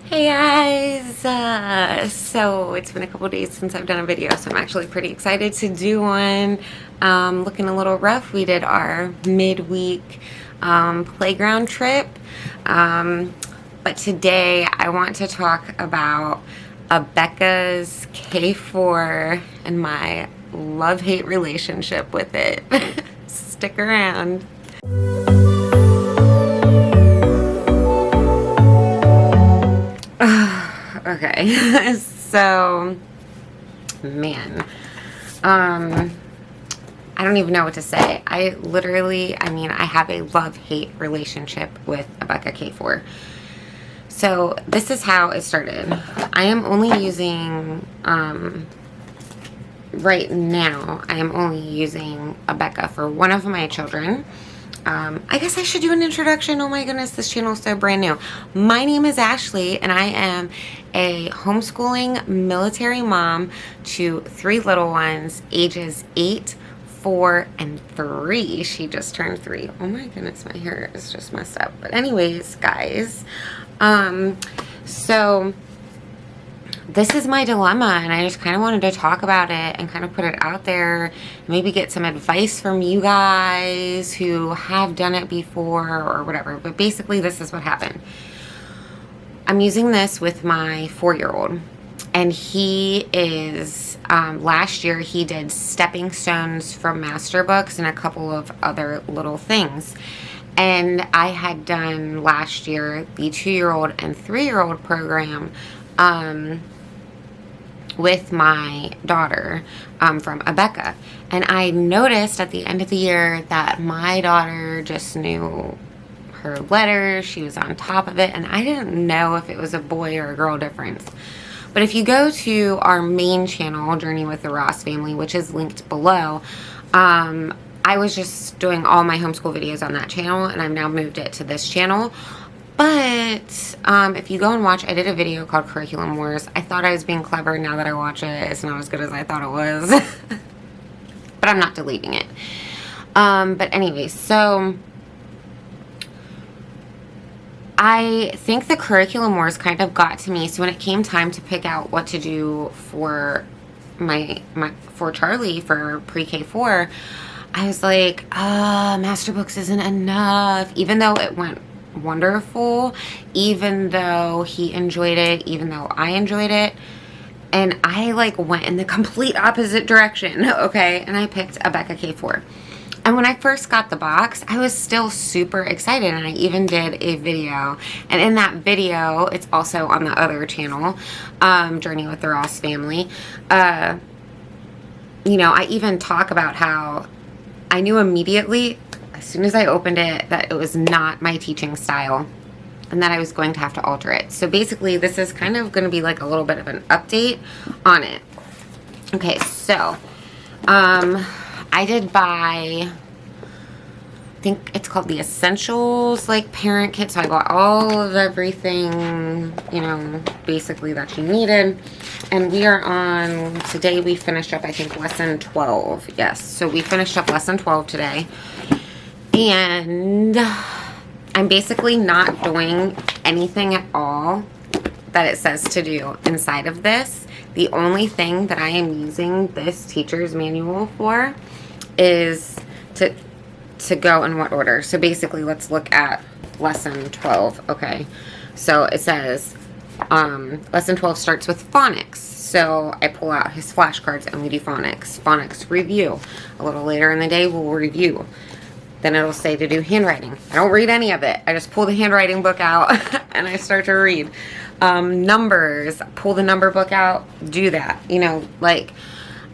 Hey guys! So it's been a couple days since I've done a video, so I'm actually pretty excited to do one. Looking a little rough. We did our midweek playground trip, but today I want to talk about Abeka's K4 and my love-hate relationship with it. Stick around. Okay, so, man, I don't even know what to say. I have a love-hate relationship with Abeka K4. So, this is how it started. I am only using, right now, I am only using Abeka for one of my children. I guess I should do an introduction. Oh my goodness, this channel is so brand new. My name is Ashley, and I am a homeschooling military mom to 3 little ones, ages 8, 4, and 3. She just turned 3. Oh my goodness, my hair is just messed up. But anyways, guys, so this is my dilemma, and I just kind of wanted to talk about it and kind of put it out there, maybe get some advice from you guys who have done it before or whatever. But basically, this is what happened. I'm using this with my 4-year-old, and he is, last year he did stepping stones from master books and a couple of other little things. And I had done last year the 2-year-old and 3-year-old program, with my daughter from Abeka. And I noticed at the end of the year that my daughter just knew her letters. She was on top of it, and I didn't know if it was a boy or a girl difference. But if you go to our main channel, Journey with the Ross Family, which is linked below, I was just doing all my homeschool videos on that channel, and I've now moved it to this channel. But if you go and watch, I did a video called Curriculum Wars. I thought I was being clever. Now that I watch it, it's not as good as I thought it was. But I'm not deleting it. But anyways, so I think the Curriculum Wars kind of got to me. So when it came time to pick out what to do for for Charlie for pre-K4, I was like, master books isn't enough. Even though it went wonderful, even though he enjoyed it, even though I enjoyed it, and I like went in the complete opposite direction, okay, and I picked Abeka K4. And when I first got the box, I was still super excited, and I even did a video, and in that video, it's also on the other channel, Journey with the Ross Family, you know, I even talk about how I knew immediately as soon as I opened it that it was not my teaching style and that I was going to have to alter it. So basically, this is kind of going to be like a little bit of an update on it. Okay, so I did buy, I think it's called the Essentials like parent kit. So I bought all of everything, you know, basically that you needed. And we are on, today we finished up, I think, lesson 12. Yes, so we finished up lesson 12 today. And I'm basically not doing anything at all that it says to do inside of this. The only thing that I am using this teacher's manual for is to go in what order. So basically, let's look at lesson 12. Okay, so it says lesson 12 starts with phonics. So I pull out his flashcards and we do phonics. Phonics review. A little later in the day, we'll review. Then it'll say to do handwriting. I don't read any of it. I just pull the handwriting book out and I start to read. Numbers, pull the number book out, do that. You know, like,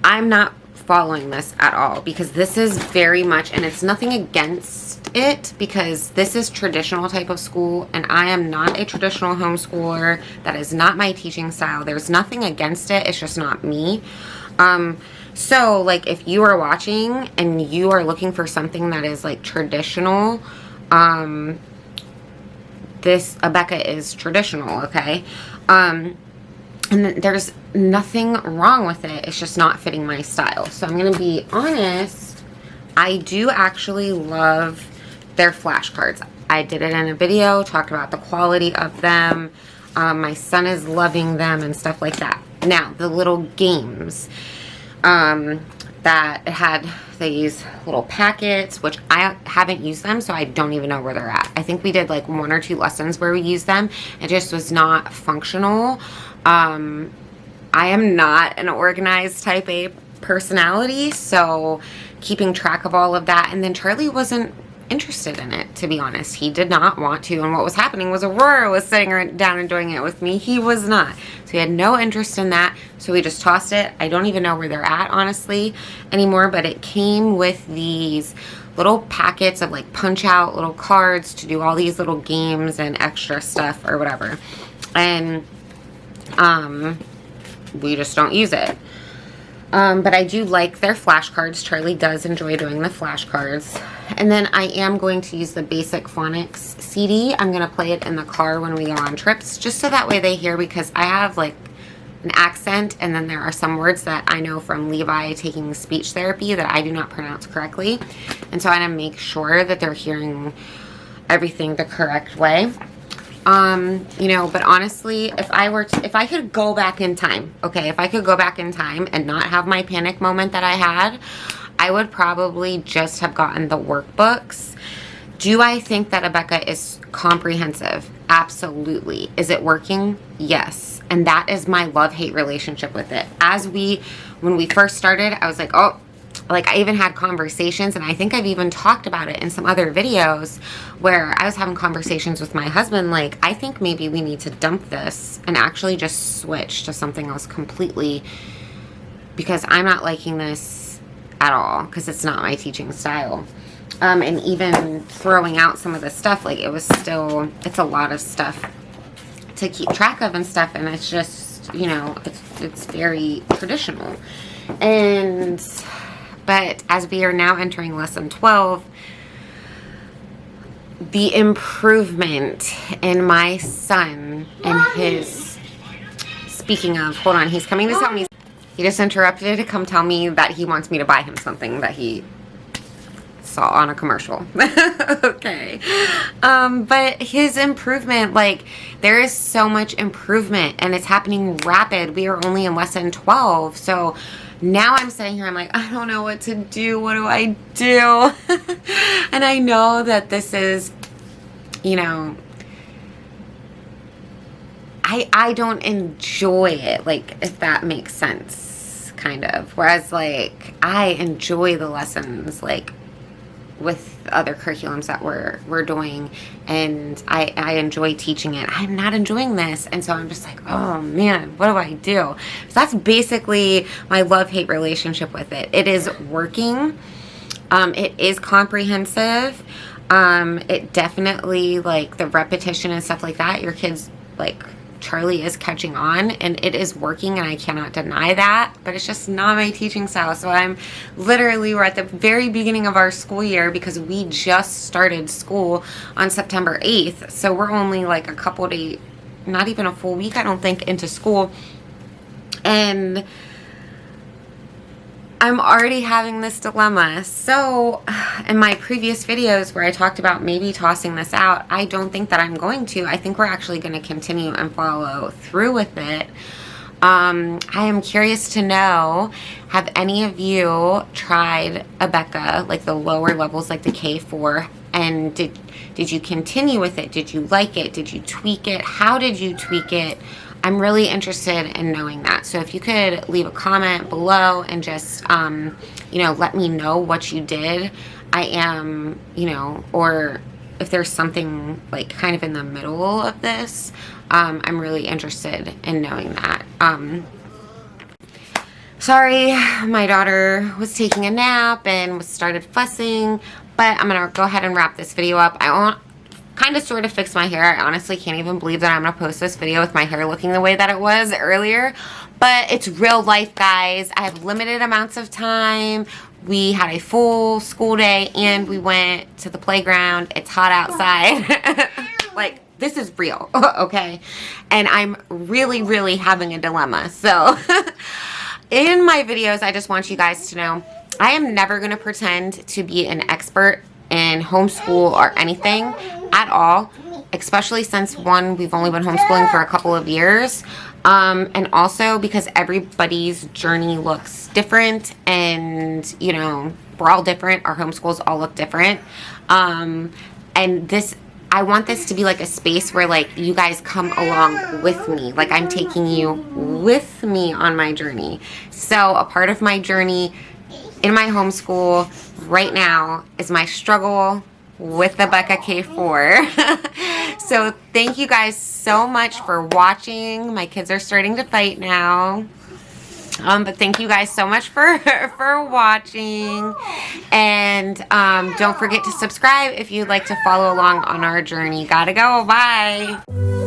I'm not following this at all because this is very much, and it's nothing against it because this is traditional type of school and I am not a traditional homeschooler. That is not my teaching style. There's nothing against it. It's just not me. So, like, if you are watching and you are looking for something that is, like, traditional, this Abeka is traditional, okay? And there's nothing wrong with it. It's just not fitting my style. So, I'm going to be honest, I do actually love their flashcards. I did it in a video, talked about the quality of them. My son is loving them and stuff like that. Now, the little games that had these little packets, which I haven't used them, so I don't even know where they're at. I think we did like 1 or 2 lessons where we used them. It just was not functional. I am not an organized type A personality, so keeping track of all of that. And then Charlie wasn't interested in it, to be honest. He did not want to, and what was happening was Aurora was sitting down and doing it with me. He was not. So he had no interest in that, so we just tossed it. I don't even know where they're at, honestly, anymore, but it came with these little packets of like punch out little cards to do all these little games and extra stuff or whatever. And we just don't use it. But I do like their flashcards. Charlie does enjoy doing the flashcards. And then I am going to use the Basic Phonics CD. I'm going to play it in the car when we go on trips, just so that way they hear, because I have like an accent, and then there are some words that I know from Levi taking speech therapy that I do not pronounce correctly. And so I want to make sure that they're hearing everything the correct way. You know, but honestly, if I could go back in time, okay, if I could go back in time and not have my panic moment that I had, I would probably just have gotten the workbooks. Do I think that Abeka is comprehensive? Absolutely. Is it working? Yes. And that is my love-hate relationship with it. When we first started, I was like, oh, like I even had conversations, and I think I've even talked about it in some other videos where I was having conversations with my husband, like, I think maybe we need to dump this and actually just switch to something else completely, because I'm not liking this at all, because it's not my teaching style. And even throwing out some of the stuff, like it's a lot of stuff to keep track of and stuff, and it's just, you know, it's very traditional. But as we are now entering lesson 12, the improvement in my son and his, speaking of, hold on, he's coming to tell me, he just interrupted to come tell me that he wants me to buy him something that he saw on a commercial. Okay. But his improvement, like, there is so much improvement, and it's happening rapid. We are only in lesson 12, so now I'm sitting here, I'm like, I don't know what to do. What do I do? And I know that this is, you know, I don't enjoy it, like, if that makes sense, kind of. Whereas, like, I enjoy the lessons, like, with other curriculums that we're doing, and I enjoy teaching it. I'm not enjoying this, and so I'm just like, oh man, what do I do? So that's basically my love-hate relationship with it. It is working. It is comprehensive. It definitely, like, the repetition and stuff like that, your kids, like, Charlie is catching on, and it is working, and I cannot deny that, but it's just not my teaching style. So we're at the very beginning of our school year, because we just started school on September 8th. So we're only like a couple days, not even a full week, I don't think, into school. And I'm already having this dilemma. So in my previous videos where I talked about maybe tossing this out, I don't think that I'm going to. I think we're actually going to continue and follow through with it. I am curious to know, have any of you tried Abeka, like the lower levels, like the K4, and did you continue with it? Did you like it? Did you tweak it? How did you tweak it? I'm really interested in knowing that. So if you could leave a comment below and just, you know, let me know what you did. I am, you know, or if there's something like kind of in the middle of this, I'm really interested in knowing that. Sorry, my daughter was taking a nap and started fussing, but I'm going to go ahead and wrap this video up. I want kind of sort of fix my hair. I honestly can't even believe that I'm going to post this video with my hair looking the way that it was earlier. But it's real life, guys. I have limited amounts of time. We had a full school day, and we went to the playground. It's hot outside. Like, this is real, okay? And I'm really, really having a dilemma. So in my videos, I just want you guys to know, I am never going to pretend to be an expert in homeschool or anything at all. especially since one, we've only been homeschooling for a couple of years. And also because everybody's journey looks different, and, you know, we're all different. Our homeschools all look different. And I want this to be like a space where like you guys come along with me. Like I'm taking you with me on my journey. So a part of my journey in my homeschool right now is my struggle with the Abeka K4. So thank you guys so much for watching. My kids are starting to fight now. But thank you guys so much for watching. And don't forget to subscribe if you'd like to follow along on our journey. Gotta go. Bye.